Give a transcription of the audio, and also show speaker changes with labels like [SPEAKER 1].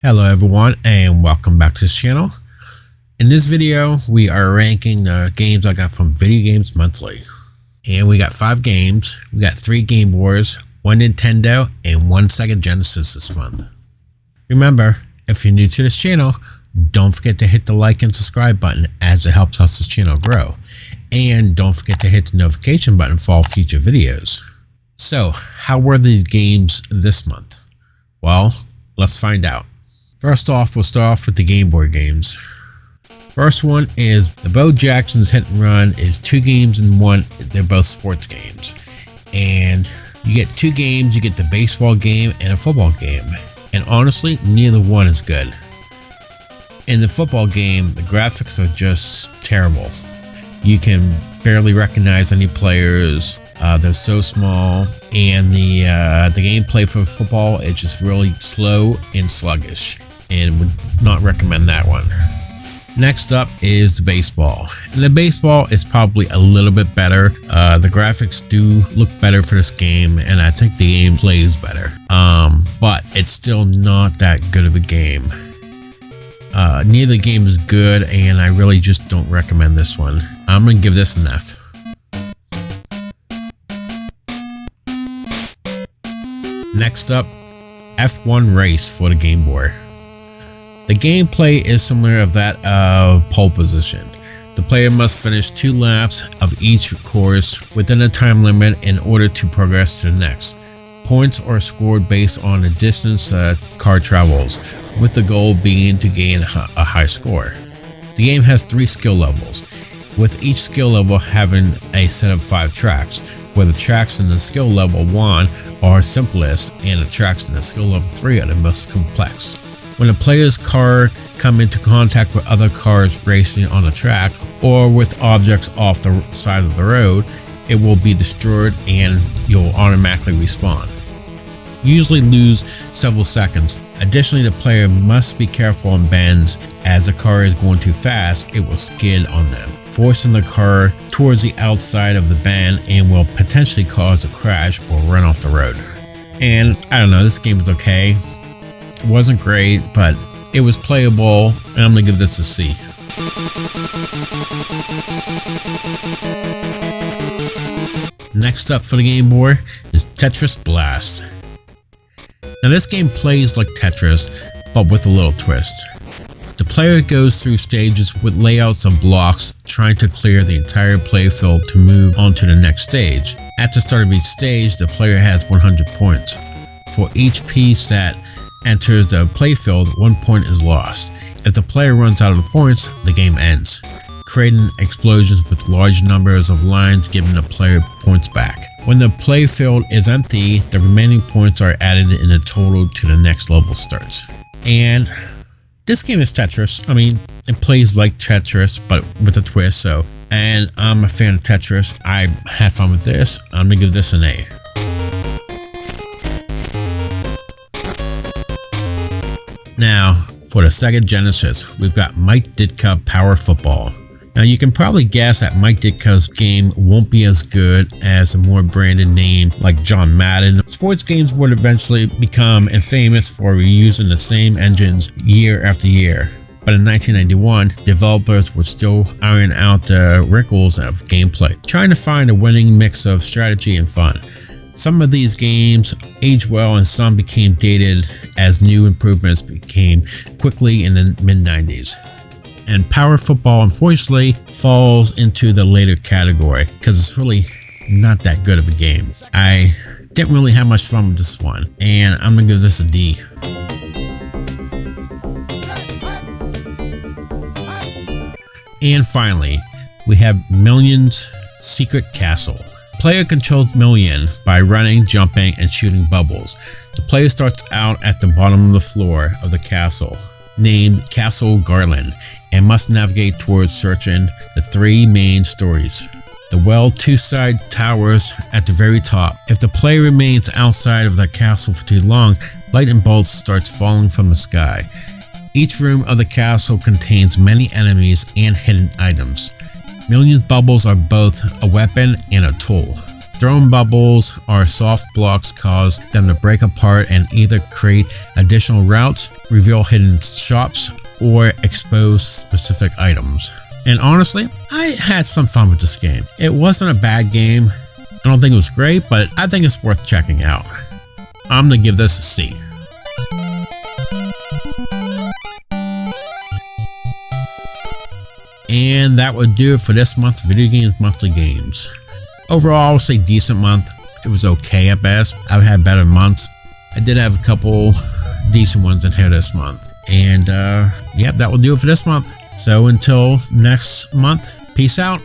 [SPEAKER 1] Hello everyone and welcome back to this channel. In this video we are ranking the games I got from Video Games Monthly. And we got 5 games. We got 3 Game Boys, 1 Nintendo, and 1 Sega Genesis this month. Remember, if you're new to this channel, don't forget to hit the like and subscribe button as it helps us this channel grow. And don't forget to hit the notification button for all future videos. So, how were these games this month? Well, let's find out. First off, we'll start off with the Game Boy games. First one is the Bo Jackson's Hit and Run is 2 games in 1. They're both sports games. And you get 2 games, you get the baseball game and a football game. And honestly, neither one is good. In the football game, the graphics are just terrible. You can barely recognize any players. They're so small, and the gameplay for football is just really slow and sluggish, and would not recommend that one. Next up is the baseball, and the baseball is probably a little bit better. The graphics do look better for this game, and I think the game plays better, but it's still not that good of a game. Neither game is good, and I really just don't recommend this one. I'm gonna give this an F. Next up, F1 Race for the Game Boy. The gameplay is similar of that of pole position. The player must finish 2 laps of each course within a time limit in order to progress to the next. Points are scored based on the distance the car travels, with the goal being to gain a high score. The game has 3 skill levels, with each skill level having a set of 5 tracks, where the tracks in the skill level 1 are simplest and the tracks in the skill level 3 are the most complex. When a player's car come into contact with other cars racing on the track or with objects off the side of the road, it will be destroyed and you'll automatically respawn. You usually lose several seconds. Additionally, the player must be careful on bends. As the car is going too fast, it will skid on them, forcing the car towards the outside of the bend and will potentially cause a crash or run off the road. And I don't know, this game was okay. It wasn't great, but it was playable, and I'm gonna give this a C. Next up for the Game Boy is Tetris Blast. Now this game plays like Tetris, but with a little twist. The player goes through stages with layouts of blocks, trying to clear the entire playfield to move on to the next stage. At the start of each stage, the player has 100 points. For each piece that enters the playfield, 1 point is lost. If the player runs out of the points, the game ends, creating explosions with large numbers of lines giving the player points back. When the playfield is empty, the remaining points are added in a total to the next level starts. And this game is Tetris. I mean, it plays like Tetris, but with a twist, and I'm a fan of Tetris. I had fun with this. I'm gonna give this an A. Now, for the Sega Genesis, we've got Mike Ditka Power Football. Now you can probably guess that Mike Ditka's game won't be as good as a more branded name like John Madden. Sports games would eventually become infamous for reusing the same engines year after year. But in 1991, developers would still iron out the wrinkles of gameplay, trying to find a winning mix of strategy and fun. Some of these games aged well and some became dated as new improvements became quickly in the mid-90s. And Power Football unfortunately falls into the later category because it's really not that good of a game. I didn't really have much fun with this one, and I'm gonna give this a D. And finally, we have Million's Secret Castle. Player controls Million by running, jumping, and shooting bubbles. The player starts out at the bottom of the floor of the castle, named Castle Garland, and must navigate towards searching the 3 main stories. The 2-side towers at the very top. If the player remains outside of the castle for too long, lightning bolts starts falling from the sky. Each room of the castle contains many enemies and hidden items. Million's bubbles are both a weapon and a tool. Throwing bubbles or soft blocks cause them to break apart and either create additional routes, reveal hidden shops, or expose specific items. And honestly, I had some fun with this game. It wasn't a bad game. I don't think it was great, but I think it's worth checking out. I'm gonna give this a C. And that would do it for this month's Video Games Monthly Games. Overall, I would say decent month. It was okay at best. I've had better months. I did have a couple decent ones in here this month. And yeah, that will do it for this month. So until next month, peace out.